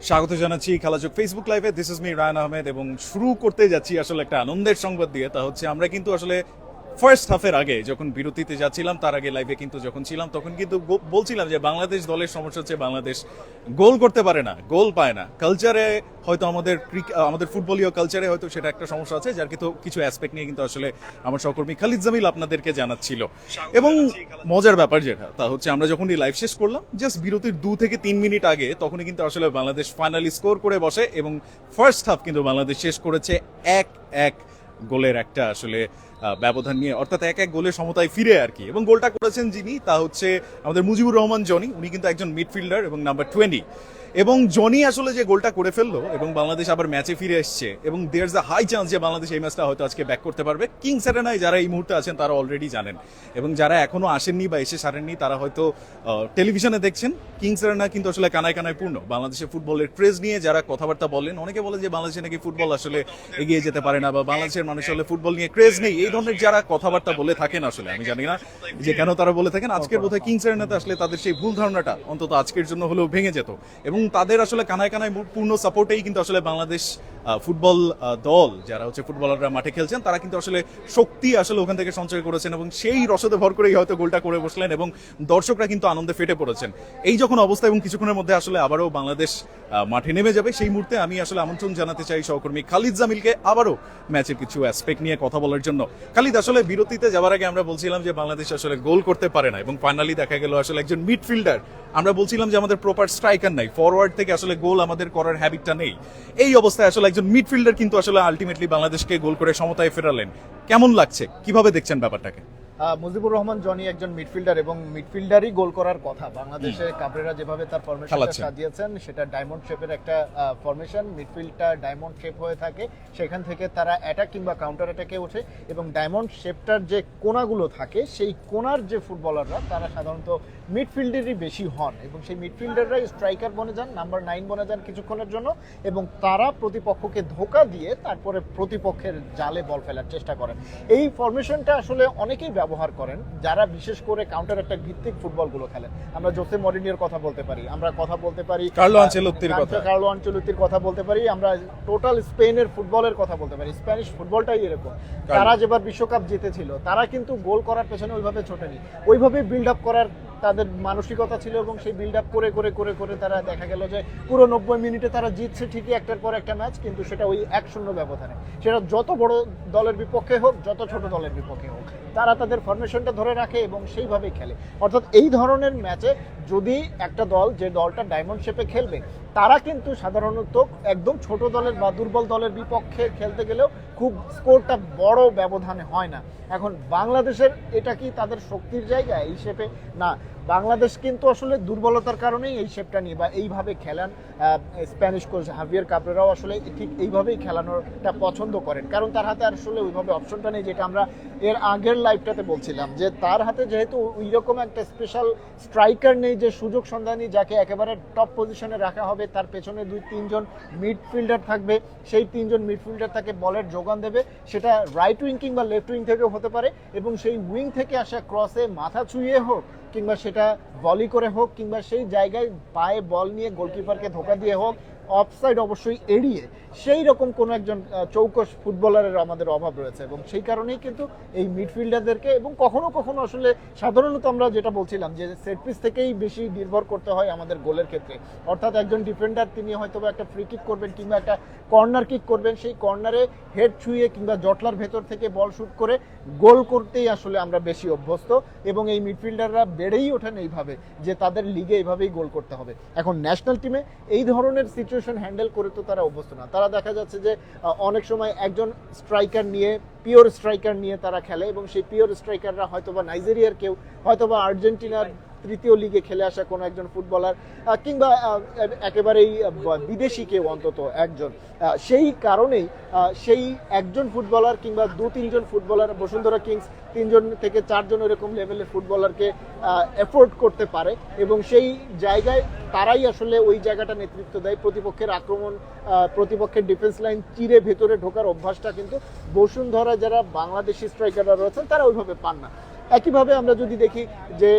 স্বাগত জানাচ্ছি খেলাযোগ ফেসবুক লাইভে। This is me Rayan Ahmed এবং শুরু করতে যাচ্ছি আসলে একটা আনন্দের সংবাদ দিয়ে। তা হচ্ছে আমরা কিন্তু আসলে ফার্স্ট হাফের আগে যখন বিরতিতে যাচ্ছিলাম, তার আগে লাইভে কিন্তু যখন ছিলাম, তখন কিন্তু বলছিলাম যে বাংলাদেশ দলের সমস্যা হচ্ছে বাংলাদেশ গোল করতে পারে না, গোল পায় না। কালচারে হয়তো আমাদের ফুটবলীয় কালচারে হয়তো সেটা একটা সমস্যা আছে, যার কিন্তু কিছু অ্যাসপেক্ট নিয়ে কিন্তু আসলে আমার সহকর্মী খালিদ জামিল আপনাদেরকে জানাচ্ছিল। এবং মজার ব্যাপার যেটা, তা হচ্ছে আমরা যখন এই লাইভ শেষ করলাম, জাস্ট বিরতির 2 থেকে 3 মিনিট আগে তখনই কিন্তু আসলে বাংলাদেশ ফাইনালি স্কোর করে বসে এবং ফার্স্ট হাফ কিন্তু বাংলাদেশ শেষ করেছে 1-1 গোলের একটা আসলে ব্যবধান নিয়ে, অর্থাৎ 1-1 গোলের সমতায় ফিরে আর কি। এবং গোলটা করেছেন যিনি, তা হচ্ছে আমাদের মুজিবুর রহমান জনি। উনি কিন্তু একজন মিডফিল্ডার এবং নাম্বার 20। এবং জনি আসলে যে গোলটা করে ফেললো এবং বাংলাদেশ আবার ম্যাচে ফিরে এসছে এবং দেয়ার আ হাই চান্স যে বাংলাদেশ এই ম্যাচটা হয়তো আজকে ব্যাক করতে পারবে। কিংস এরেনায় যারা এই মুহূর্তে আছেন তারা অলরেডি জানেন, এবং যারা এখনো আসেননি বা এসে সারেননি তারা হয়তো টেলিভিশনে দেখছেন। কিংস এরেনা কিন্তু আসলে কানায় কানায় পূর্ণ। বাংলাদেশের ফুটবলের ক্রেজ নিয়ে যারা কথাবার্তা বলেন, অনেকে বলে যে বাংলাদেশে নাকি ফুটবল আসলে এগিয়ে যেতে পারে না বা বাংলাদেশের মানুষ আসলে ফুটবল নিয়ে ক্রেজ নেই, এই ধরনের যারা কথাবার্তা বলে থাকেন, আসলে আমি জানি না যে কেন তারা বলে থাকেন। আজকের বোধহয় কিংস এরেনাতে আসলে তাদের সেই ভুল ধারণাটা অন্তত আজকের জন্য হলেও ভেঙে যেত। এবং তাদের আসলে কানায় কানায় পূর্ণ সাপোর্টেই কিন্তু আসলে বাংলাদেশ ফুটবল দল, যারা হচ্ছে ফুটবলাররা মাঠে খেলছেন, তারা কিন্তু আসলে শক্তি আসলে ওখান থেকে সঞ্চয় করেছেন এবং সেই রসদে ভর করেই হয়তো গোলটা করে বসলেন এবং দর্শকরা কিন্তু আনন্দে ফেটে পড়েছেন। এই যখন অবস্থা এবং কিছুক্ষণের মধ্যে আসলে আবারও বাংলাদেশ মাঠে নেমে যাবে, সেই মুহূর্তে আমি আসলে আমন্ত্রণ জানাতে চাই সহকর্মী খালিদ জামিলকে আবারও ম্যাচের কিছু অ্যাসপেক্ট নিয়ে কথা বলার জন্য। খালিদ, আসলে বিরতিতে যাওয়ার আগে আমরা বলছিলাম যে বাংলাদেশ আসলে গোল করতে পারে না এবং ফাইনালি দেখা গেল আসলে একজন মিডফিল্ডার। আমরা বলছিলাম যে আমাদের প্রপার স্ট্রাইকার নাই, ফরওয়ার্ড থেকে আসলে গোল আমাদের করার হ্যাবিটটা নেই। এই অবস্থায় আসলে একজন মিডফিল্ডার কিন্তু আসলে আলটিমেটলি বাংলাদেশকে গোল করে সমতায় ফেরালেন। কেমন লাগছে, কিভাবে দেখছেন ব্যাপারটাকে? মুজিবুর রহমান জনি একজন মিডফিল্ডার এবং মিডফিল্ডারই গোল করার কথা। বাংলাদেশে কাবরেরা যেভাবে তার ফরমেশনটা সাজিয়েছেন, সেটা ডায়মন্ড শেপের একটা ফরমেশন। মিডফিল্ডটা ডায়মন্ড শেপ হয়ে থাকে, সেখান থেকে তারা অ্যাটাক কিংবা কাউন্টার অ্যাটাকে ওঠে এবং ডায়মন্ড শেপটার যে কোনাগুলো থাকে, সেই কোনার যে ফুটবলাররা তারা সাধারণত মিডফিল্ডেরই বেশি হন এবং সেই মিডফিল্ডাররাই স্ট্রাইকার বনে যান, নাম্বার 9 বনে যান কিছুক্ষণের জন্য, এবং তারা প্রতিপক্ষকে ধোঁকা দিয়ে তারপরে প্রতিপক্ষের জালে বল ফেলার চেষ্টা করেন। এই ফরমেশনটা আসলে অনেকেই ব্যবহার করেন যারা বিশেষ করে কাউন্টার অ্যাটাক ভিত্তিক ফুটবলগুলো খেলেন। আমরা জোসে মরিনিওর কথা বলতে পারি, আমরা কথা বলতে পারি কার্লো আনচেলত্তির কথা বলতে পারি, আমরা টোটাল স্পেনের ফুটবলের কথা বলতে পারি। স্প্যানিশ ফুটবলটাই এরকম। তারা যেবার বিশ্বকাপ জিতেছিল, তারা কিন্তু গোল করার পেছনে ওইভাবে ছোটেনি, ওইভাবে বিল্ড আপ করার তাদের মানসিকতা ছিল এবং সেই বিল্ড আপ করে করে করে করে তারা দেখা গেল যে পুরো 90 মিনিটে তারা জিতছে ঠিকই একটার পর একটা ম্যাচ, কিন্তু সেটা ওই 1-0 ব্যবধানে। সেটা যত বড় দলের বিপক্ষে হোক, যত ছোট দলের বিপক্ষে হোক, তারা তাদের ফরমেশনটা ধরে রাখে এবং সেইভাবেই খেলে। অর্থাৎ এই ধরনের ম্যাচে যদি একটা দল, যে দলটা ডায়মন্ড শেপে খেলবে, তারা কিন্তু সাধারণত একদম ছোট দলের বা দুর্বল দলের বিপক্ষে খেলতে গেলেও খুব স্কোরটা বড় ব্যবধানে হয় না। এখন বাংলাদেশের এটা কি তাদের শক্তির জায়গা এই শেপে? না, বাংলাদেশ কিন্তু আসলে দুর্বলতার কারণেই এই শেপটা নিয়ে বা এইভাবে খেলান। স্প্যানিশ কোচ হাভিয়ের কাবরেরাও আসলে ঠিক এইভাবেই খেলানোটা পছন্দ করেন, কারণ তার হাতে আসলে ওইভাবে অপশনটা নেই, যেটা আমরা এর আগের লাইভটাতে বলছিলাম যে তার হাতে যেহেতু ওই রকম একটা স্পেশাল স্ট্রাইকার নেই যে সুযোগ সন্ধানী, যাকে একেবারে টপ পজিশনে রাখা হবে, তার পেছনে 2-3 জন মিডফিল্ডার থাকবে, সেই 3 জন মিডফিল্ডার তাকে বলের যোগান দেবে, সেটা রাইট উইং কিংবা লেফট উইং থেকেও হতে পারে, এবং সেই উইং থেকে আসা ক্রসে মাথা ছুঁয়ে হোক কিংবা সেটা ভলি করে হোক কিংবা সেই জায়গায় পায়ে বল নিয়ে গোলকিপারকে ধোকা দিয়ে হোক, অফসাইড অবশ্যই এড়িয়ে, সেই রকম কোনো একজন চৌকস ফুটবলারের আমাদের অভাব রয়েছে। এবং সেই কারণেই কিন্তু এই মিডফিল্ডারদেরকে, এবং কখনো কখনো আসলে সাধারণত আমরা যেটা বলছিলাম যে সেট পিস থেকেই বেশি নির্ভর করতে হয় আমাদের গোলের ক্ষেত্রে। অর্থাৎ একজন ডিফেন্ডার তিনি হয়তো একটা ফ্রি কিক করবেন কিংবা একটা কর্নার কিক করবেন, সেই কর্নারে হেড ছুঁয়ে কিংবা জটলার ভেতর থেকে বল শুট করে গোল করতেই আসলে আমরা বেশি অভ্যস্ত, এবং এই মিডফিল্ডাররা বেড়েই ওঠেন এইভাবে যে তাদের লিগে এইভাবেই গোল করতে হবে। এখন ন্যাশনাল টিমে এই ধরনের সিচুয়েশন হ্যান্ডেল করে তো তারা অভ্যস্ত না। তারা দেখা যাচ্ছে যে অনেক সময় একজন স্ট্রাইকার নিয়ে, পিওর স্ট্রাইকার নিয়ে তারা খেলে, এবং সেই পিওর স্ট্রাইকাররা হয়তোবা নাইজেরিয়ার কেউ, হয়তোবা আর্জেন্টিনার তৃতীয় লিগে খেলে আসা কোনো একজন ফুটবলার, কিংবা একেবারেই বিদেশি কেউ অন্তত একজন। সেই কারণেই সেই একজন ফুটবলার কিংবা 2-3 জন ফুটবলার, বসুন্ধরা কিংস 3 জন থেকে 4 জন এরকম লেভেলের ফুটবলারকে এফোর্ড করতে পারে, এবং সেই জায়গায় তারাই আসলে ওই জায়গাটা নেতৃত্ব দেয়। প্রতিপক্ষের আক্রমণ, প্রতিপক্ষের ডিফেন্স লাইন চিরে ভেতরে ঢোকার অভ্যাসটা কিন্তু বসুন্ধরা যারা বাংলাদেশি স্ট্রাইকাররা রয়েছেন তারা ওইভাবে পান না। একইভাবে আমরা যদি দেখি যে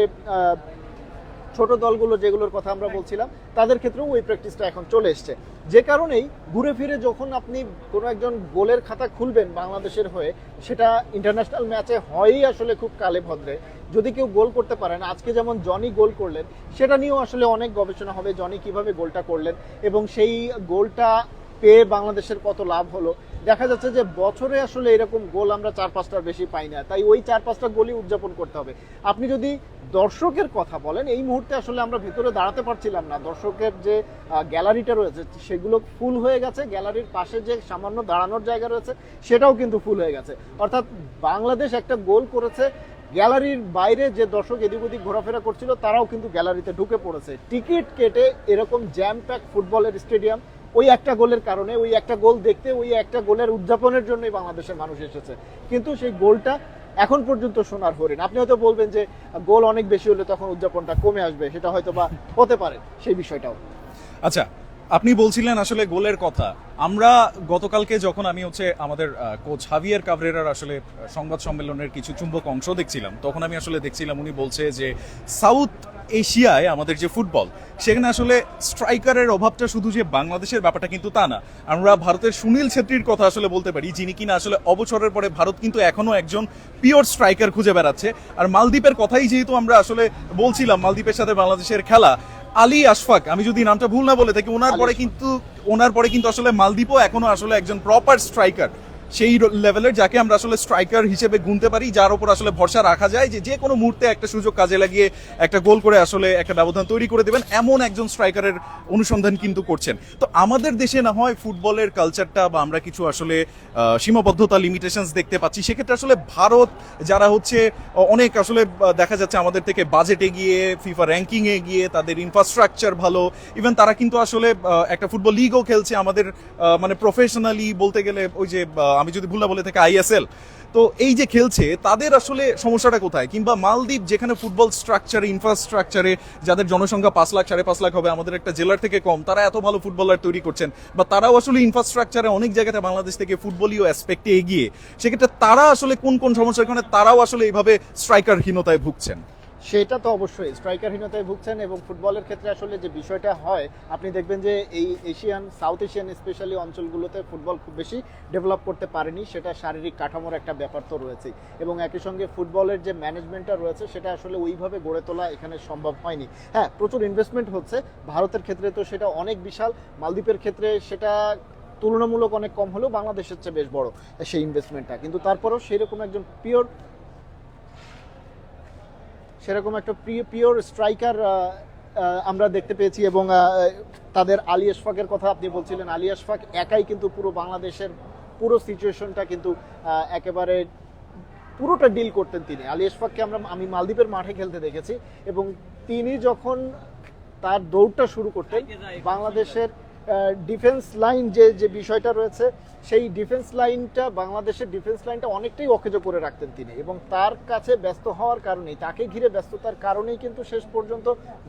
ছোট দলগুলো যেগুলোর কথা আমরা বলছিলাম তাদের ক্ষেত্রেও ওই প্র্যাকটিসটা এখন চলে এসছে, যে কারণেই ঘুরে ফিরে যখন আপনি কোনো একজন গোলের খাতা খুলবেন বাংলাদেশের হয়ে, সেটা ইন্টারন্যাশনাল ম্যাচে হয়ই আসলে খুব কালে ভদ্রে। যদি কেউ গোল করতে পারেন, আজকে যেমন জনি গোল করলেন, সেটা নিয়েও আসলে অনেক গবেষণা হবে, জনি কিভাবে গোলটা করলেন এবং সেই গোলটা পেয়ে বাংলাদেশের কত লাভ হলো। দেখা যাচ্ছে যে বছরে আসলে এরকম গোল আমরা 4-5টার বেশি পাই না, তাই ওই 4-5টা গোলই উদযাপন করতে হবে। আপনি যদি দর্শকের কথা বলেন, এই মুহূর্তে আসলে আমরা ভেতরে দাঁড়াতে পারছিলাম না, দর্শকের যে গ্যালারিটা রয়েছে সেগুলো ফুল হয়ে গেছে, গ্যালারির পাশে যে সামান্য দাঁড়ানোর জায়গা রয়েছে সেটাও কিন্তু ফুল হয়ে গেছে। অর্থাৎ বাংলাদেশ একটা গোল করেছে, গ্যালারির বাইরে যে দর্শক এদিক ওদিক ঘোরাফেরা করছিল তারাও কিন্তু গ্যালারিতে ঢুকে পড়েছে। টিকিট কেটে এরকম জ্যাম প্যাক ফুটবলের স্টেডিয়াম ওই একটা গোলের কারণে, ওই একটা গোল দেখতে, ওই একটা গোলের উদযাপনের জন্যই বাংলাদেশের মানুষ এসেছে। কিন্তু সেই গোলটা এখন পর্যন্ত সোনার হরিণ। আপনি হয়তো বলবেন যে গোল অনেক বেশি হলে তখন উদযাপনটা কমে আসবে, সেটা হয়তো বা হতে পারে সেই বিষয়টাও। আচ্ছা, আপনি বলছিলেন আসলে গোলের কথা। আমরা গতকালকে যখন আমি আমাদের কোচ হাভিয়ার কাবরেরার আসলে সংবাদ সম্মেলনের কিছু চুম্বক অংশ দেখছিলাম, তখন আমি আসলে দেখছিলাম উনি বলছে যে সাউথ এশিয়ায় আমাদের যে ফুটবল, সেখানে আসলে স্ট্রাইকারের অভাবটা শুধু যে বাংলাদেশের ব্যাপারটা কিন্তু তা না। আমরা ভারতের সুনীল ছেত্রীর কথা আসলে বলতে পারি, যিনি কিনা আসলে অবসরের পরে ভারত কিন্তু এখনো একজন পিওর স্ট্রাইকার খুঁজে বেড়াচ্ছে। আর মালদ্বীপের কথাই যেহেতু আমরা আসলে বলছিলাম, মালদ্বীপের সাথে বাংলাদেশের খেলা, আলী আশফাক, আমি যদি নামটা ভুল না বলে থাকি, ওনার পরে কিন্তু আসলে মালদ্বীপও এখনো আসলে একজন প্রপার স্ট্রাইকার, সেই লেভেলের যাকে আমরা আসলে স্ট্রাইকার হিসেবে গুনতে পারি, যার উপর আসলে ভরসা রাখা যায় যে যে কোনো মুহূর্তে একটা সুযোগ কাজে লাগিয়ে একটা গোল করে আসলে একটা ব্যবধান তৈরি করে দেবেন, এমন একজন স্ট্রাইকারের অনুসন্ধান কিন্তু করছেন। তো আমাদের দেশে না হয় ফুটবলের কালচারটা বা আমরা কিছু আসলে সীমাবদ্ধতা, লিমিটেশনস দেখতে পাচ্ছি, সেক্ষেত্রে আসলে ভারত যারা অনেক আসলে দেখা যাচ্ছে আমাদের থেকে বাজেটে গিয়ে, ফিফা র্যাঙ্কিংয়ে গিয়ে, তাদের ইনফ্রাস্ট্রাকচার ভালো, ইভেন তারা কিন্তু আসলে একটা ফুটবল লিগও খেলছে আমাদের মানে প্রফেশনালি বলতে গেলে, ওই যে আমি যদি ভুল না বলে থাকি ISL। তো এই যে খেলছে, তাদের আসলে সমস্যাটা কোথায়? কিংবা মালদ্বীপ যেখানে ফুটবল স্ট্রাকচারে, ইনফ্রাস্ট্রাকচারে যাদের জনসংখ্যা 5 লাখ 5.5 লাখ হবে, আমাদের একটা জেলার থেকে কম, তারা এত ভালো ফুটবলার তৈরি করছেন, বা তারাও আসলে ইনফ্রাস্ট্রাকচারে অনেক জায়গাতে বাংলাদেশ থেকে ফুটবলীয় অ্যাসপেক্টে এগিয়ে, সেক্ষেত্রে তারা আসলে কোন কোন সমস্যার কারণে তারাও আসলে এইভাবে স্ট্রাইকারহীনতায় ভুগছেন? সেটা তো অবশ্যই স্ট্রাইকারহীনতায় ভুগছেন। এবং ফুটবলের ক্ষেত্রে আসলে যে বিষয়টা হয়, আপনি দেখবেন যে এই সাউথ এশিয়ান স্পেশালি অঞ্চলগুলোতে ফুটবল খুব বেশি ডেভেলপ করতে পারেনি, সেটা শারীরিক কাঠামোর একটা ব্যাপার তো রয়েছেই, এবং একই সঙ্গে ফুটবলের যে ম্যানেজমেন্টটা রয়েছে সেটা আসলে ওইভাবে গড়ে তোলা এখানে সম্ভব হয়নি। হ্যাঁ, প্রচুর ইনভেস্টমেন্ট হচ্ছে, ভারতের ক্ষেত্রে তো সেটা অনেক বিশাল, মালদ্বীপের ক্ষেত্রে সেটা তুলনামূলক অনেক কম হলেও বাংলাদেশের চেয়ে বেশ বড় সেই ইনভেস্টমেন্টটা, কিন্তু তারপরেও সেরকম একটা পিওর স্ট্রাইকার আমরা দেখতে পেয়েছি। এবং তাদের আলী আশফাকের কথা আপনি বলছিলেন, আলী আশফাক একাই কিন্তু পুরো বাংলাদেশের পুরো সিচুয়েশনটা কিন্তু একেবারে পুরোটা ডিল করতেন তিনি। আলী আশফাককে আমি মালদ্বীপের মাঠে খেলতে দেখেছি, এবং তিনি যখন তার দৌড়টা শুরু করতেন, বাংলাদেশের ডিফেন্স লাইন যে বিষয়টা রয়েছে, সেই বাংলাদেশের ডিফেন্স লাইনটা অনেকটাই অকেজো করে রাখতেন তিনি, এবং তার কাছে ব্যস্ত হওয়ার কারণেই, তাকে ঘিরে ব্যস্ততার কারণেই কিন্তু শেষ পর্যন্ত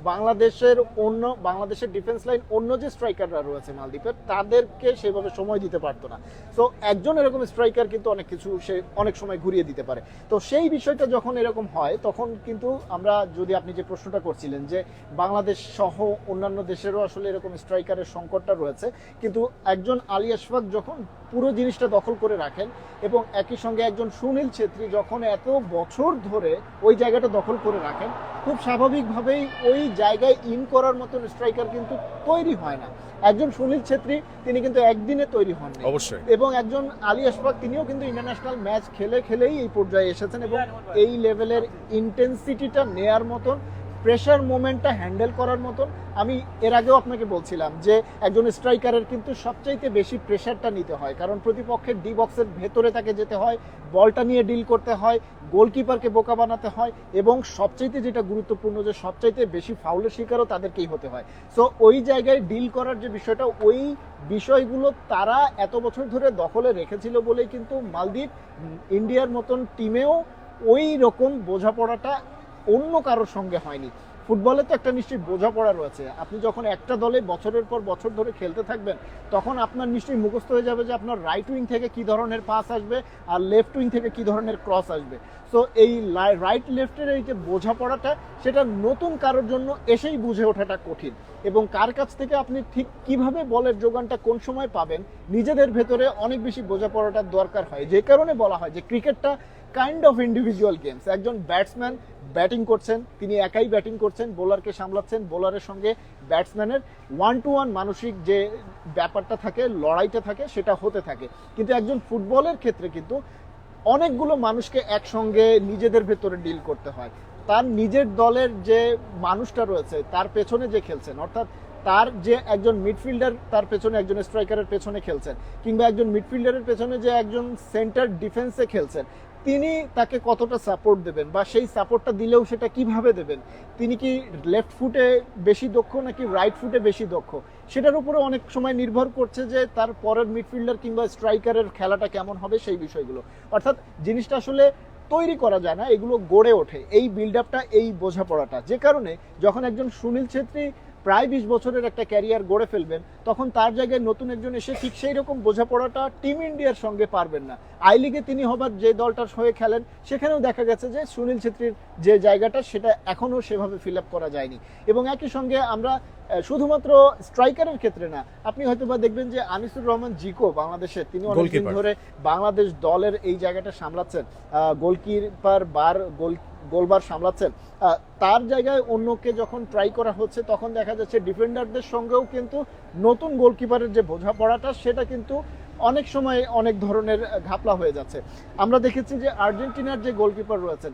বাংলাদেশের ডিফেন্স লাইন অন্য যে স্ট্রাইকাররা রয়েছে মালদ্বীপের, তাদেরকে সেভাবে সময় দিতে পারতো না। তো একজন এরকম স্ট্রাইকার কিন্তু অনেক কিছু সে অনেক সময় ঘুরিয়ে দিতে পারে। তো সেই বিষয়টা যখন এরকম হয়, তখন কিন্তু আমরা, যদি আপনি যে প্রশ্নটা করছিলেন যে বাংলাদেশ সহ অন্যান্য দেশেরও আসলে এরকম স্ট্রাইকারের সংকটটা রয়েছে, কিন্তু একজন আলী আশফাক যখন পুরো জিনিসটা দখল করে রাখেন, এবং একই সঙ্গে একজন সুনীল ছেত্রী যখন এত বছর ধরে ওই জায়গাটা দখল করে রাখেন, খুব স্বাভাবিকভাবেই ওই জায়গায় ইন করার মতন স্ট্রাইকার কিন্তু তৈরি হয় না। একজন সুনীল ছেত্রী তিনি কিন্তু একদিনে তৈরি হন অবশ্যই, এবং একজন আলী আশফাক তিনিও কিন্তু ইন্টারন্যাশনাল ম্যাচ খেলেই এই পর্যায়ে এসেছেন, এবং এই লেভেলের ইন্টেন্সিটিটা নেয়ার মতন, প্রেশার মোমেন্টটা হ্যান্ডেল করার মতন। আমি এর আগেও আপনাকে বলছিলাম যে একজন স্ট্রাইকারের কিন্তু সবচাইতে বেশি প্রেশারটা নিতে হয়, কারণ প্রতিপক্ষের ডি বক্সের ভেতরে তাকে যেতে হয়, বলটা নিয়ে ডিল করতে হয়, গোলকিপারকে বোকা বানাতে হয়, এবং সবচাইতে যেটা গুরুত্বপূর্ণ, যে সবচাইতে বেশি ফাউলের শিকারও তাদেরকেই হতে হয়। সো ওই জায়গায় ডিল করার যে বিষয়টা, ওই বিষয়গুলো তারা এত বছর ধরে দখলে রেখেছিল বলেই কিন্তু মালদ্বীপ, ইন্ডিয়ার মতন টিমেও ওই রকম বোঝাপড়াটা অন্য কারোর সঙ্গে হয়নি। ফুটবলে তো একটা নিশ্চয়ই বোঝাপড়া রয়েছে। আপনি যখন একটা দলে বছরের পর বছর ধরে খেলতে থাকবেন, তখন আপনার নিশ্চয়ই মুখস্থ হয়ে যাবে যে আপনার রাইট উইং থেকে কি ধরনের পাস আসবে আর লেফট উইং থেকে কি ধরনের ক্রস আসবে। সো এই রাইট লেফটের এই যে বোঝাপড়াটা, সেটা নতুন কারোর জন্য এসেই বুঝে ওঠাটা কঠিন, এবং কার কাছ থেকে আপনি ঠিক কিভাবে বলের যোগানটা কোন সময় পাবেন, নিজেদের ভেতরে অনেক বেশি বোঝাপড়াটার দরকার হয়। যে কারণে বলা হয় যে ক্রিকেটটা কাইন্ড অফ ইন্ডিভিজুয়াল গেমস। একজন ব্যাটসম্যান ব্যাটিং করছেন, তিনি একাই ব্যাটিং করছেন, বোলারকে সামলাচ্ছেন, বোলারের সঙ্গে ব্যাটসম্যানের ওয়ান টু ওয়ান মানসিক যে ব্যাপারটা থাকে, লড়াইটা থাকে, সেটা হতে থাকে। কিন্তু একজন ফুটবলের ক্ষেত্রে কিন্তু অনেকগুলো মানুষকে একসঙ্গে নিজেদের ভেতরে ডিল করতে হয়। তার নিজের দলের যে মানুষটা রয়েছে তার পেছনে যে খেলছেন, অর্থাৎ তার যে একজন মিডফিল্ডার তার পেছনে একজন স্ট্রাইকারের পেছনে খেলছেন, কিংবা একজন মিডফিল্ডারের পেছনে যে একজন সেন্টার ডিফেন্সে খেলছেন, তিনি তাকে কতটা সাপোর্ট দেবেন, বা সেই সাপোর্টটা দিলেও সেটা কিভাবে দেবেন, তিনি কি লেফট ফুটে বেশি দক্ষ নাকি রাইট ফুটে বেশি দক্ষ, সেটার উপরে অনেক সময় নির্ভর করছে যে তার পরের মিডফিল্ডার কিংবা স্ট্রাইকারের খেলাটা কেমন হবে, সেই বিষয়গুলো। অর্থাৎ জিনিসটা আসলে তৈরি করা যায় না, এগুলো গড়ে ওঠে, এই বিল্ড আপটা, এই বোঝাপড়াটা। যে কারণে যখন একজন সুনীল ছেত্রী প্রায় 20 বছরের একটা ক্যারিয়ার গড়ে ফেলবেন, তখন তার জায়গায় নতুন একজন এসে ঠিক সেই রকম বোঝাপড়াটা টিম ইন্ডিয়ার সঙ্গে পারবেন না। আই লিগে তিনি হবার যে দলটার হয়ে খেলেন, সেখানেও দেখা গেছে যে সুনীল ছেত্রীর যে জায়গাটা, সেটা এখনও সেভাবে ফিল আপ করা যায়নি। এবং একই সঙ্গে আমরা শুধুমাত্র স্ট্রাইকারের ক্ষেত্রে না, আপনি হয়তো বা দেখবেন যে আনিসুর রহমান জিকো বাংলাদেশের, তিনি অনেকদিন ধরে বাংলাদেশ দলের এই জায়গাটা সামলাচ্ছেন, গোলকিপার গোলবার সামলাচ্ছেন। তার জায়গায় অন্যকে যখন ট্রাই করা হচ্ছে, তখন দেখা যাচ্ছে ডিফেন্ডারদের সঙ্গেও কিন্তু নতুন গোলকিপারের যে বোঝাপড়াটা, সেটা কিন্তু অনেক সময় অনেক ধরনের ঘাপলা হয়ে যাচ্ছে। আমরা দেখেছি যে আর্জেন্টিনার যে গোলকিপার রয়েছেন,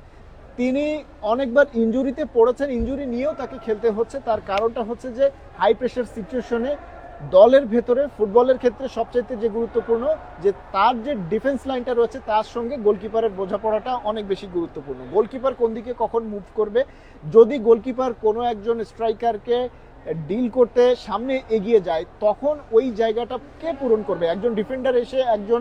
তিনি অনেকবার ইনজুরিতে পড়েছেন, ইনজুরি নিয়েও তাকে খেলতে হচ্ছে। তার কারণটা হচ্ছে যে হাই প্রেশার সিচুয়েশনে দলের ভেতরে ফুটবলের ক্ষেত্রে সবচাইতে যে গুরুত্বপূর্ণ, যে তার যে ডিফেন্স লাইনটা রয়েছে তার সঙ্গে গোলকিপারের বোঝাপড়াটা অনেক বেশি গুরুত্বপূর্ণ। গোলকিপার কোন দিকে কখন মুভ করবে, যদি গোলকিপার কোনো একজন স্ট্রাইকারকে ডিল করতে সামনে এগিয়ে যায়, তখন ওই জায়গাটা কে পূরণ করবে? একজন ডিফেন্ডার এসে, একজন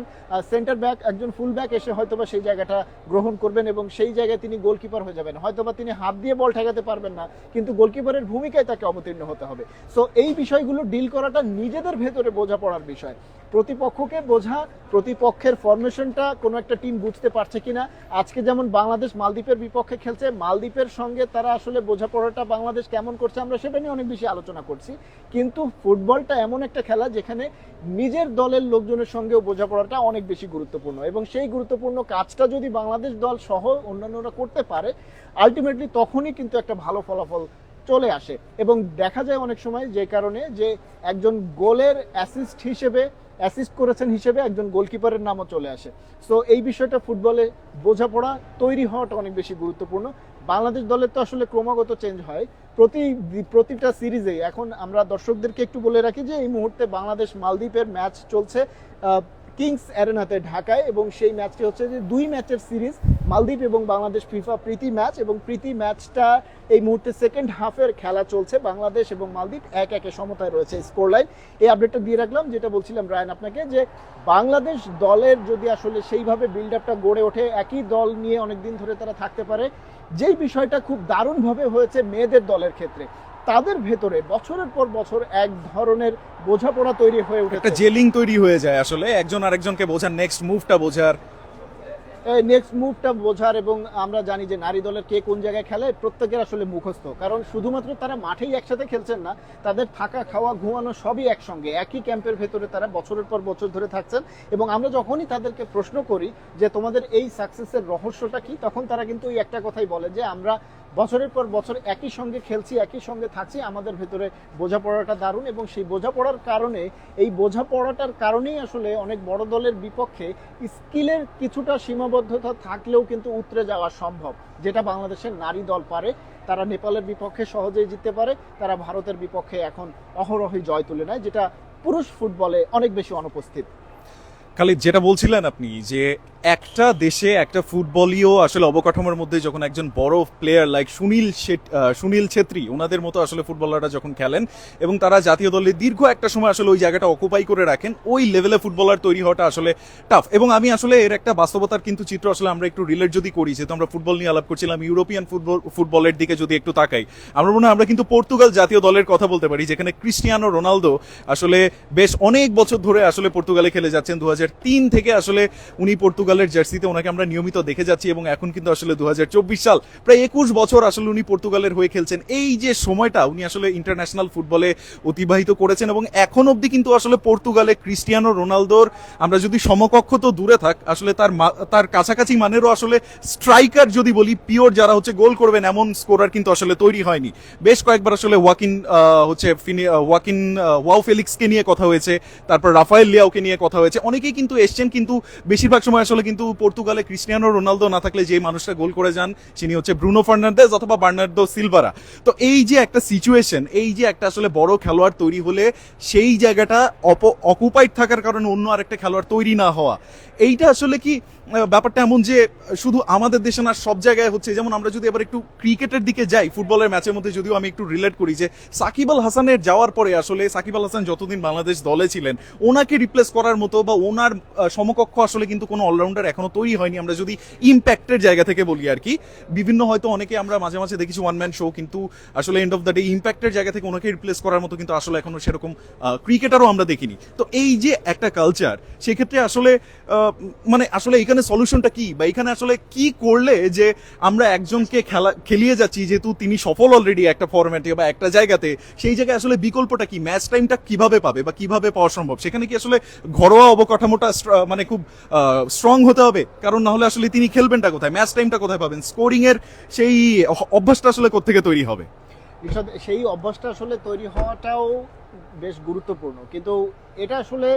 সেন্টার ব্যাক, একজন ফুল ব্যাক এসে হয়তোবা সেই জায়গাটা গ্রহণ করবেন, এবং সেই জায়গায় তিনি গোলকিপার হয়ে যাবেন। হয়তোবা তিনি হাত দিয়ে বল ঠেকাতে পারবেন না, কিন্তু গোলকিপারের ভূমিকায় তাকে অবতীর্ণ হতে হবে। সো এই বিষয়গুলো ডিল করাটা নিজেদের ভেতরে বোঝাপড়ার বিষয়। প্রতিপক্ষকে বোঝা, প্রতিপক্ষের ফরমেশনটা কোনো একটা টিম বুঝতে পারছে কিনা। আজকে যেমন বাংলাদেশ মালদ্বীপের বিপক্ষে খেলছে, মালদ্বীপের সঙ্গে তারা আসলে বোঝাপড়াটা বাংলাদেশ কেমন করছে, আমরা সেটা নিয়ে অনেক বেশি আলোচনা করছি। কিন্তু ফুটবলটা এমন একটা খেলা যেখানে নিজের দলের লোকজনের সঙ্গেও বোঝাপড়াটা অনেক বেশি গুরুত্বপূর্ণ, এবং সেই গুরুত্বপূর্ণ কাজটা যদি বাংলাদেশ দল সহ অন্যান্যরা করতে পারে, আলটিমেটলি তখনই কিন্তু একটা ভালো ফলাফল চলে আসে। এবং দেখা যায় অনেক সময় যে কারণে যে একজন গোলের অ্যাসিস্ট করেছেন হিসেবে একজন গোলকিপারের নামও চলে আসে। সো এই বিষয়টা ফুটবলে বোঝাপড়া তৈরি হওয়াটা অনেক বেশি গুরুত্বপূর্ণ। বাংলাদেশ দলের তো আসলে ক্রমাগত চেঞ্জ হয় প্রতিটা সিরিজে। এখন আমরা দর্শকদেরকে একটু বলে রাখি যে এই মুহূর্তে বাংলাদেশ মালদ্বীপের ম্যাচ চলছে কিংস অ্যারেনাতে ঢাকায়, এবং সেই ম্যাচটি হচ্ছে যে 2 ম্যাচের সিরিজ, মালদ্বীপ এবং বাংলাদেশ ফিফা প্রীতি ম্যাচ, এবং প্রীতি ম্যাচটা এই মুহূর্তে সেকেন্ড হাফের খেলা চলছে। বাংলাদেশ এবং মালদ্বীপ 1-1 সমতায় রয়েছে স্কোর লাইন। এই আপডেটটা দিয়ে রাখলাম, যেটা বলছিলাম রায়ান আপনাকে, যে বাংলাদেশ দলের যদি আসলে সেইভাবে বিল্ড আপটা গড়ে ওঠে, একই দল নিয়ে অনেকদিন ধরে তারা থাকতে পারে, যেই বিষয়টা খুব দারুণভাবে হয়েছে মেয়েদের দলের ক্ষেত্রে, তাদের ভেতরে বছরের পর বছর এক ধরনের বোঝাপড়া তৈরি হয়ে উঠেছে, একটা জেলিং তৈরি হয়ে যায় আসলে, একজন আরেকজনকে বোঝার, নেক্সট মুভটা বোঝার। এবং আমরা জানি যে নারী দলের কে কোন জায়গায় খেলে প্রত্যেকের আসলে মুখস্থ, কারণ শুধুমাত্র তারা মাঠেই একসাথে খেলছেন না, তাদের থাকা, খাওয়া, ঘুমানো সবই একসঙ্গে, একই ক্যাম্পের ভেতরে তারা বছরের পর বছর ধরে থাকছেন। এবং আমরা যখনই তাদেরকে প্রশ্ন করি যে তোমাদের এই সাকসেসের রহস্যটা কি, তখন তারা কিন্তু ওই একটা কথাই বলে যে আমরা বছরের পর বছর একই সঙ্গে খেলছি, একই সঙ্গে থাকছি, আমাদের ভেতরে বোঝাপড়াটা দারুণ। এবং সেই বোঝাপড়ার কারণে, এই বোঝাপড়াটার কারণেই আসলে অনেক বড় দলের বিপক্ষে স্কিলের কিছুটা সীমাবদ্ধতা থাকলেও কিন্তু উতরে যাওয়া সম্ভব, যেটা বাংলাদেশের নারী দল পারে। তারা নেপালের বিপক্ষে সহজেই জিততে পারে, তারা ভারতের বিপক্ষে এখন অহরহই জয় তুলে নেয়, যেটা পুরুষ ফুটবলে অনেক বেশি অনুপস্থিত। খালিদ, যেটা বলছিলেন আপনি যে একটা দেশে একটা ফুটবলীয় আসলে অবকাঠামোর মধ্যে যখন একজন বড় প্লেয়ার লাইক সুনীল ছেত্রী ওনাদের মতো আসলে ফুটবলাররা যখন খেলেন এবং তারা জাতীয় দলে দীর্ঘ একটা সময় আসলে ওই জায়গাটা অকুপাই করে রাখেন, ওই লেভেলে ফুটবলার তৈরি হওয়াটা আসলে টাফ। এবং আমি আসলে এর একটা বাস্তবতার কিন্তু চিত্র আসলে আমরা একটু রিলেট যদি করি, যেহেতু আমরা ফুটবল নিয়ে আলাপ করছিলাম, ইউরোপিয়ান ফুটবলের দিকে যদি একটু তাকাই, আমরা মনে হয় আমরা কিন্তু পর্তুগাল জাতীয় দলের কথা বলতে পারি, যেখানে ক্রিস্টিয়ানো রোনালদো আসলে বেশ অনেক বছর ধরে আসলে পর্তুগালে খেলে যাচ্ছেন। 2003 থেকে আসলে উনি পর্তুগালের জার্সিতে ওনাকে আমরা নিয়মিত দেখে যাচ্ছি এবং এখন কিন্তু আসলে 2024 সাল, প্রায় 21 বছর আসলে উনি পর্তুগালের হয়ে খেলছেন। এই যে সময়টা উনি আসলে ইন্টারন্যাশনাল ফুটবলে অতিবাহিত করেছেন এবং এখন অবধি কিন্তু আসলে পর্তুগালে ক্রিস্টিয়ানো রোনালদোর আমরা যদি সমকক্ষ তো দূরে থাক, আসলে তার কাছাকাছি মানেরও আসলে স্ট্রাইকার যদি বলি পিওর যারা হচ্ছে গোল করবেন এমন স্কোরার কিন্তু আসলে তৈরি হয়নি। বেশ কয়েকবার আসলে ওয়াও ফেলিক্সকে নিয়ে কথা হয়েছে, তারপর রাফায়েল লিয়াওকে নিয়ে কথা হয়েছে, অনেকেই কিন্তু এসছেন, কিন্তু বেশিরভাগ সময় আসলে কিন্তু পর্তুগালে ক্রিস্টিয়ানো রোনালদো না থাকলে যে মানুষটা গোল করে যান তিনি হচ্ছে ব্রুনো ফার্নান্দেজ অথবা বার্নার্দো সিলভারা। তো এই যে একটা সিচুয়েশন, এই যে একটা আসলে বড় খেলোয়াড় তৈরি হলে সেই জায়গাটা অকুপাইড থাকার কারণে অন্য আরেকটা খেলোয়াড় তৈরি না হওয়া, এইটা আসলে কি ব্যাপারটা এমন যে শুধু আমাদের দেশে না সব জায়গায় হচ্ছে। যেমন আমরা যদি এবার একটু ক্রিকেটের দিকে যাই, ফুটবলের ম্যাচের মধ্যে যদিও আমি একটু রিলেট করি যে সাকিব আল হাসানের যাওয়ার পরে আসলে সাকিব আল হাসান যতদিন বাংলাদেশ দলে ছিলেন ওনাকে রিপ্লেস করার মতো বা ওনার সমকক্ষ আসলে কিন্তু কোনো অলরাউন্ডার এখনো তৈরি হয়নি। আমরা যদি ইম্প্যাক্টের জায়গা থেকে বলি আর কি, বিভিন্ন হয়তো অনেকে আমরা মাঝে মাঝে দেখেছি ওয়ান ম্যান শো, কিন্তু আসলে এন্ড অফ দ্য ডে ইম্প্যাক্টের জায়গা থেকে ওনাকে রিপ্লেস করার মতো কিন্তু আসলে এখনো সেরকম ক্রিকেটারও আমরা দেখিনি। তো এই যে একটা কালচার, সেক্ষেত্রে আসলে মানে আসলে এখানে সলিউশনটা কি, বা এখানে আসলে কি করলে যে আমরা একজনকে খেলিয়ে যাচ্ছি যেহেতু তিনি সফল অলরেডি একটা ফরম্যাটে বা একটা জায়গাতে, সেই জায়গায় আসলে বিকল্পটা কি, ম্যাচ টাইমটা কিভাবে পাবে বা কিভাবে পাওয়া সম্ভব? সেখানে কি আসলে ঘরোয়া অবকাঠামোটা মানে খুব স্ট্রং হতে হবে? কারণ না হলে আসলে তিনি খেলবেনটা কোথায়, ম্যাচ টাইমটা কোথায় পাবেন, স্কোরিং এর সেই অভ্যাসটা আসলে কোত্থেকে তৈরি হবে? সেই অভ্যাসটা আসলে তৈরি হওয়াটাও বেশ গুরুত্বপূর্ণ, কিন্তু এটা আসলে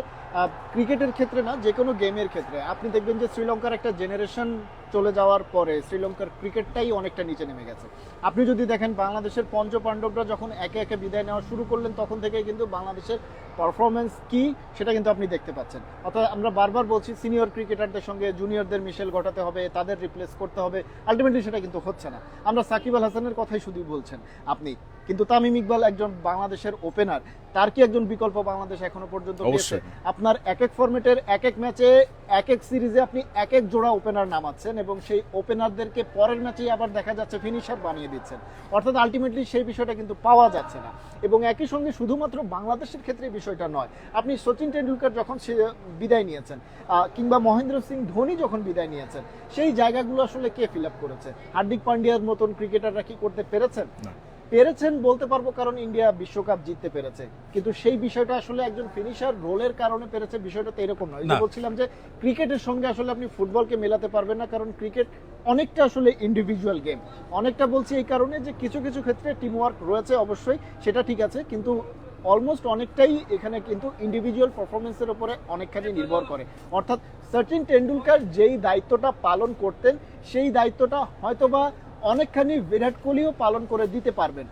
ক্রিকেটের ক্ষেত্রে না, যে কোনো গেমের ক্ষেত্রে আপনি দেখবেন যে শ্রীলঙ্কার একটা জেনারেশন চলে যাওয়ার পরে শ্রীলঙ্কার ক্রিকেটটাই অনেকটা নিচে নেমে গেছে। আপনি যদি দেখেন বাংলাদেশের পঞ্চপাণ্ডবরা যখন একে একে বিদায় নেওয়া শুরু করলেন, তখন থেকে কিন্তু বাংলাদেশের পারফরমেন্স কি সেটা কিন্তু আপনি দেখতে পাচ্ছেন। অর্থাৎ আমরা বারবার বলছি সিনিয়র ক্রিকেটারদের সঙ্গে জুনিয়রদের মিশেল ঘটাতে হবে, তাদের রিপ্লেস করতে হবে, আলটিমেটলি সেটা কিন্তু হচ্ছে না। আমরা সাকিব আল হাসানের কথাই শুধু বলছেন আপনি, কিন্তু তামিম ইকবাল একজন বাংলাদেশের ওপেনার, তার কি একজন বিকল্প বাংলাদেশ এখনো পর্যন্ত পেয়েছে? আপনার এক এক ফরম্যাটের এক এক ম্যাচে এক এক সিরিজে আপনি এক এক জোড়া ওপেনার নামাচ্ছেন এবং সেই ওপেনারদেরকে পরের ম্যাচেই আবার দেখা যাচ্ছে ফিনিশার বানিয়ে দিচ্ছেন। অর্থাৎ আলটিমেটলি সেই বিষয়টা কিন্তু পাওয়া যাচ্ছে না। এবং একই সঙ্গে শুধুমাত্র বাংলাদেশের ক্ষেত্রে এই বিষয়টা নয়, আপনি সচিন টেন্ডুলকার যখন সে বিদায় নিয়েছেন কিংবা মহেন্দ্র সিং ধোনি যখন বিদায় নিয়েছেন, সেই জায়গাগুলো আসলে কে ফিল আপ করেছে? হার্দিক পান্ডিয়ার মতন ক্রিকেটাররা কি করতে পেরেছেন? পেরেছেন বলতে পারবো, কারণ ইন্ডিয়া বিশ্বকাপ জিততে পেরেছে, কিন্তু সেই বিষয়টা আসলে একজন ফিনিশার রোলের কারণে পেরেছে, বিষয়টা তো এরকম নয়। বলছিলাম যে ক্রিকেটের সঙ্গে আসলে আপনি ফুটবলকে মেলাতে পারবেন না, কারণ ক্রিকেট অনেকটা আসলে ইন্ডিভিজুয়াল গেম। অনেকটা বলছি এই কারণে যে কিছু কিছু ক্ষেত্রে টিম ওয়ার্ক রয়েছে অবশ্যই, সেটা ঠিক আছে, কিন্তু অলমোস্ট অনেকটাই এখানে কিন্তু ইন্ডিভিজুয়াল পারফরমেন্সের উপরে অনেকখানি নির্ভর করে। অর্থাৎ সচিন টেন্ডুলকার যেই দায়িত্বটা পালন করতেন, সেই দায়িত্বটা হয়তোবা অনেকখানি বিরাট কোহলিও পালন করে দিতে পারবেন।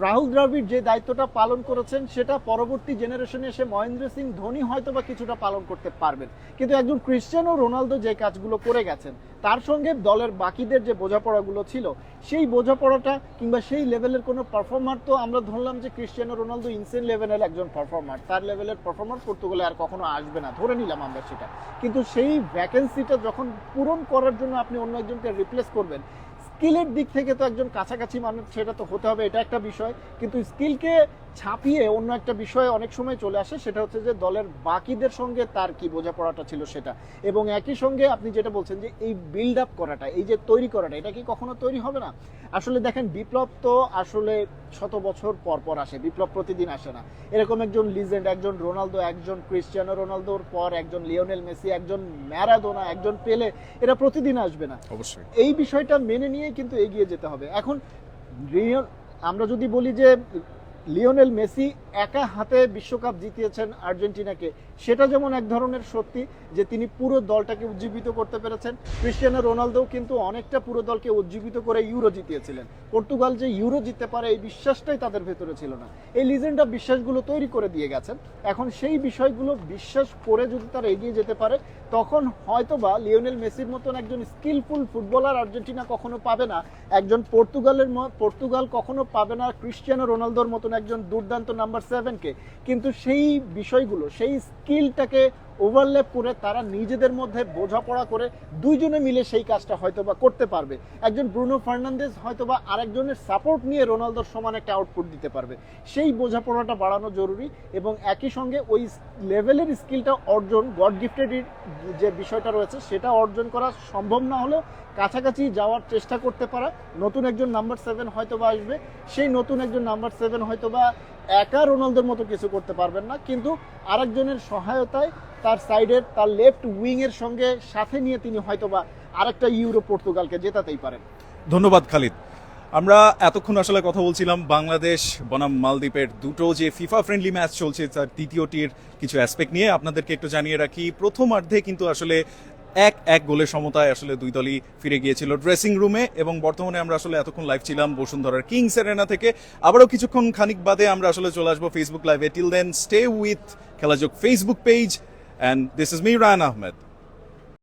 রাহুল দ্রাবিড় যে দায়িত্বটা পালন করেছেন, সেটা পরবর্তী জেনারেশনে এসে মহেন্দ্র সিং ধোনি হয়তো বা কিছুটা পালন করতে পারবেন, কিন্তু একজন ক্রিস্টিয়ানো রোনালদো যে কাজগুলো করে গেছেন, তার সঙ্গে দলের বাকিদের যে বোঝাপড়াগুলো ছিল, সেই বোঝাপড়াটা কিংবা সেই লেভেলের কোনো পারফর্মার, তো আমরা ধরলাম যে ক্রিস্টিয়ানো রোনালদো ইনসেন লেভেলের একজন পারফর্মার, তার লেভেলের পারফর্মার পর্তুগালে আর কখনো আসবে না, ধরে নিলাম আমরা সেটা। কিন্তু সেই ভ্যাকেন্সিটা যখন পূরণ করার জন্য আপনি অন্য একজনকে রিপ্লেস করবেন, স্কিলের দিক থেকে তো একজন কাছাকাছি মানুষ সেটা তো হতে হবে, এটা একটা বিষয়, কিন্তু স্কিলকে ছাপিয়ে অন্য একটা বিষয় অনেক সময় চলে আসে, সেটা হচ্ছে যে দলের বাকিদের সঙ্গে তার কি বোঝাপড়াটা ছিল সেটা। এবং একই সঙ্গে আপনি যেটা বলছেন যে এই বিল্ড আপ করাটা, এই যে তৈরি করাটা, এটা কি কখনো তৈরি হবে না? আসলে দেখেন, বিপ্লব তো আসলে শত বছর পর পর আসে, বিপ্লব প্রতিদিন আসে না। এরকম একজন লিজেন্ড, একজন রোনালদো, একজন ক্রিস্টিয়ানো রোনালদোর পর একজন লিওনেল মেসি, একজন ম্যারাডোনা, একজন পেলে, এরা প্রতিদিন আসবে না। অবশ্যই এই বিষয়টা মেনে নিয়ে কিন্তু এগিয়ে যেতে হবে। এখন আমরা যদি বলি যে লিওনেল মেসি একা হাতে বিশ্বকাপ জিতিয়েছেন আর্জেন্টিনাকে, সেটা যেমন এক ধরনের সত্যি যে তিনি পুরো দলটাকে উজ্জীবিত করতে পেরেছেন। ক্রিস্টিয়ানো রোনালদো কিন্তু অনেকটা পুরো দলকে উজ্জীবিত করে ইউরো জিতিয়েছিলেন। পর্তুগাল যে ইউরো জিততে পারে এই বিশ্বাসটাই তাদের ভেতরে ছিল না। এই লিজেন্ডরা বিশ্বাসগুলো তৈরি করে দিয়ে গেছেন। এখন সেই বিষয়গুলো বিশ্বাস করে যদি তারা এগিয়ে যেতে পারে, তখন হয়তোবা লিওনেল মেসির মতন একজন স্কিলফুল ফুটবলার আর্জেন্টিনা কখনো পাবে না, একজন পর্তুগাল কখনো পাবে না ক্রিস্টিয়ানো রোনালদোর মতন একজন দুর্দান্ত নাম্বার 7কে। কিন্তু সেই বিষয়গুলো, সেই স্কিলটাকে ওভারল্যাপ করে তারা নিজেদের মধ্যে বোঝাপড়া করে দুইজনে মিলে সেই কাজটা হয়তোবা করতে পারবে। একজন ব্রুনো ফার্নান্দেজ হয়তোবা আরেকজনের সাপোর্ট নিয়ে রোনালদোর সমান একটা আউটপুট দিতে পারবে। সেই বোঝাপড়াটা বাড়ানো জরুরি এবং একই সঙ্গে ওই লেভেলের স্কিলটা অর্জন, গড গিফটেড যে বিষয়টা রয়েছে সেটা অর্জন করা সম্ভব না হলেও কাছাকাছি যাওয়ার চেষ্টা করতে পারা। নতুন একজন নাম্বার 7 হয়তোবা আসবে, সেই নতুন একজন নাম্বার 7 হয়তোবা একা রোনালদোর মতো কিছু করতে পারবেন না, কিন্তু আরেকজনের সহায়তায় তার সাইডের, তার লেফট উইংয়ের সঙ্গে সাথে নিয়ে তিনি হয়তোবা আরেকটা ইউরো পর্তুগালকে জেতাতেই পারেন। ধন্যবাদ খালিদ। আমরা এতক্ষণ আসলে কথা বলছিলাম বাংলাদেশ বনাম মালদ্বীপের দুটো যে ফিফা ফ্রেন্ডলি ম্যাচ চলছে তার দ্বিতীয়টির কিছু অ্যাসপেক্ট নিয়ে আপনাদেরকে একটু জানিয়ে রাখি। প্রথমার্ধে কিন্তু আসলে এক গোলের সমতায় আসলে দুই দলই ফিরে গিয়েছিল ড্রেসিং রুমে, এবং বর্তমানে আমরা আসলে এতক্ষণ লাইভ ছিলাম বসুন্ধরার কিংস এরেনা থেকে। আবারও কিছুক্ষণ খানিক বাদে আমরা আসলে চলে আসবো ফেসবুক লাইভে। Till then stay with Khelajog Facebook page, and this is me Raihan Ahmed.